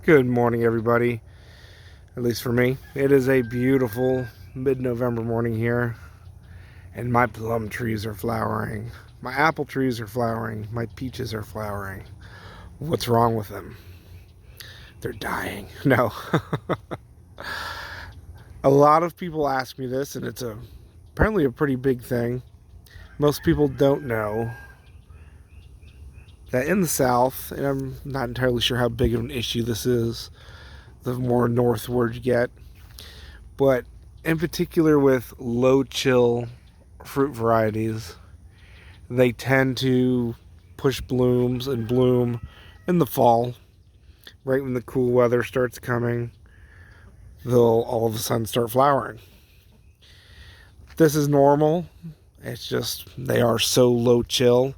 Good morning, everybody. At least for me. It is a beautiful mid-November morning here, and my plum trees are flowering. My apple trees are flowering. My peaches are flowering. What's wrong with them? They're dying. No. A lot of people ask me this, and it's apparently a pretty big thing. Most people don't know that in the South, and I'm not entirely sure how big of an issue this is, the more northward you get, but in particular with low chill fruit varieties, they tend to push blooms and bloom in the fall, right when the cool weather starts coming. They'll all of a sudden start flowering. This is normal. It's just they are so low chill,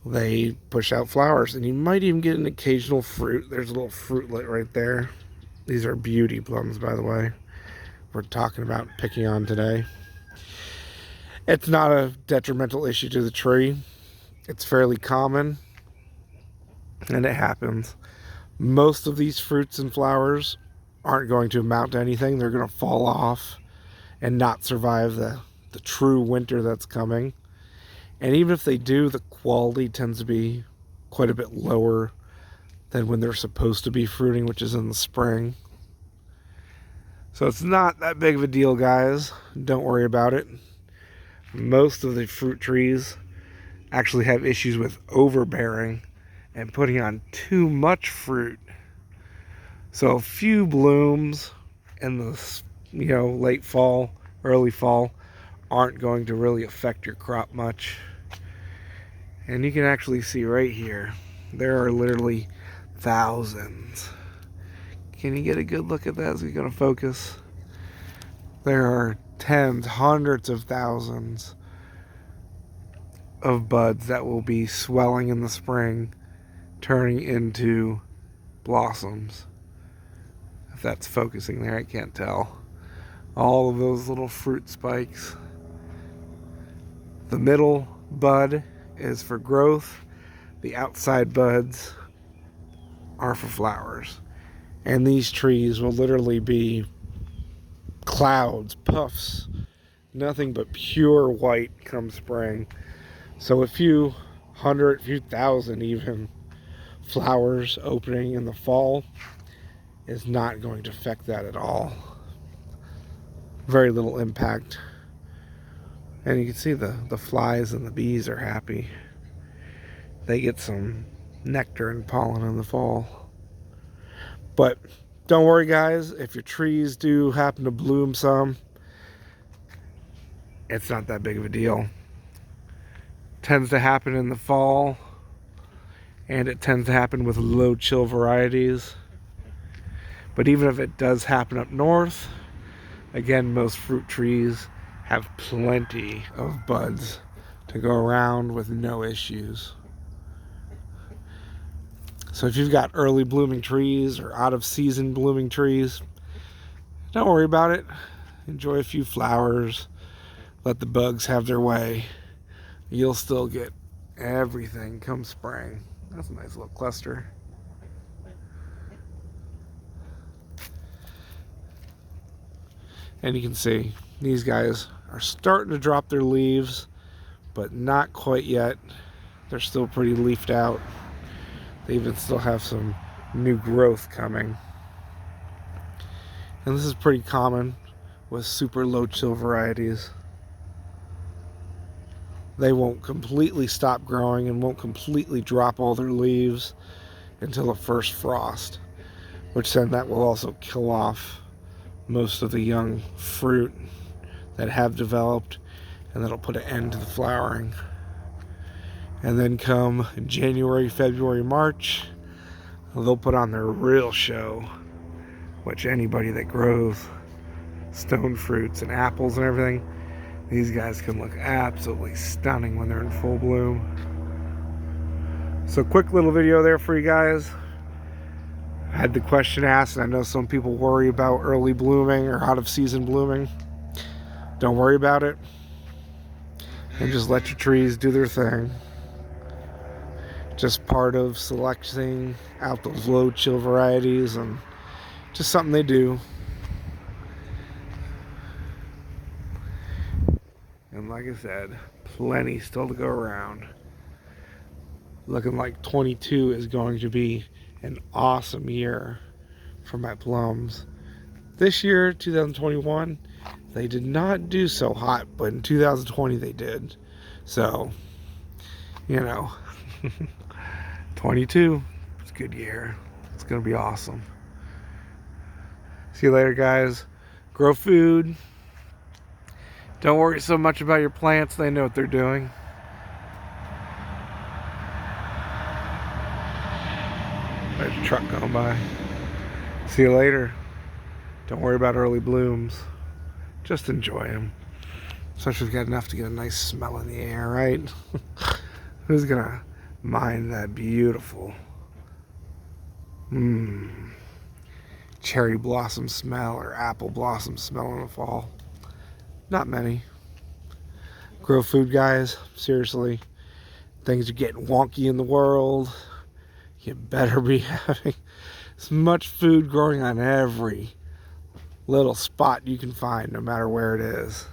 they push out flowers, and you might even get an occasional fruit. There's a little fruitlet right there. These are beauty plums, by the way, we're talking about picking on today. It's not a detrimental issue to the tree. It's fairly common, and it happens. Most of these fruits and flowers aren't going to amount to anything. They're going to fall off and not survive the true winter that's coming. And even if they do, the quality tends to be quite a bit lower than when they're supposed to be fruiting, which is in the spring. So it's not that big of a deal, guys. Don't worry about it. Most of the fruit trees actually have issues with overbearing and putting on too much fruit. So a few blooms in the late fall, early fall aren't going to really affect your crop much. And you can actually see right here, there are literally thousands. Can you get a good look at that? Is it going to focus? There are tens, hundreds of thousands of buds that will be swelling in the spring, turning into blossoms. If that's focusing there, I can't tell. All of those little fruit spikes. The middle bud is for growth. The outside buds are for flowers. And these trees will literally be clouds, puffs, nothing but pure white come spring. So a few hundred, few thousand even flowers opening in the fall is not going to affect that at all. Very little impact. And you can see the flies and the bees are happy. They get some nectar and pollen in the fall. But don't worry, guys, if your trees do happen to bloom some, it's not that big of a deal. Tends to happen in the fall, and it tends to happen with low chill varieties. But even if it does happen up north, again, most fruit trees have plenty of buds to go around with no issues. So if you've got early blooming trees or out of season blooming trees, don't worry about it. Enjoy a few flowers. Let the bugs have their way. You'll still get everything come spring. That's a nice little cluster. And you can see these guys are starting to drop their leaves, but not quite yet. They're still pretty leafed out. They even still have some new growth coming. And this is pretty common with super low chill varieties. They won't completely stop growing and won't completely drop all their leaves until the first frost, which then that will also kill off most of the young fruit that have developed, and that'll put an end to the flowering. And then come January, February, March, they'll put on their real show, which anybody that grows stone fruits and apples and everything, these guys can look absolutely stunning when they're in full bloom. So quick little video there for you guys. I had the question asked, and I know some people worry about early blooming or out of season blooming. Don't worry about it, and just let your trees do their thing. Just part of selecting out those low chill varieties, and just something they do. And like I said, plenty still to go around. Looking like 22 is going to be an awesome year for my plums. This year, 2021, they did not do so hot, but in 2020 they did. So, you know, 22, it's a good year. It's going to be awesome. See you later, guys. Grow food. Don't worry so much about your plants. They know what they're doing. There's a truck going by. See you later. Don't worry about early blooms. Just enjoy them. Especially if you've got enough to get a nice smell in the air, right? Who's gonna mind that beautiful cherry blossom smell or apple blossom smell in the fall? Not many. Grow food, guys. Seriously. Things are getting wonky in the world. You better be having as much food growing on every little spot you can find, no matter where it is.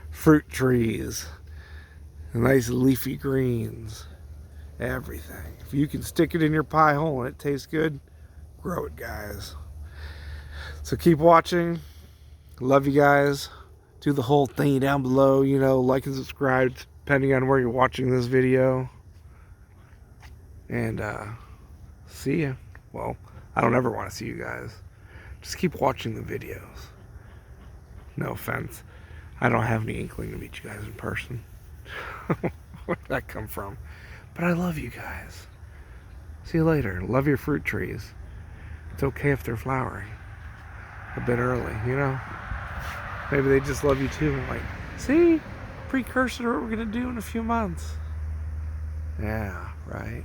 Fruit trees, nice leafy greens, everything. If you can stick it in your pie hole and it tastes good, grow it, guys. So keep watching. Love you guys. Do the whole thing down below, you know, like and subscribe depending on where you're watching this video. And see ya. Well, I don't ever want to see you guys. Just keep watching the videos. No offense. I don't have any inkling to meet you guys in person. Where'd that come from? But I love you guys. See you later. Love your fruit trees. It's okay if they're flowering a bit early, you know? Maybe they just love you too. And like, see? Precursor to what we're going to do in a few months. Yeah, right.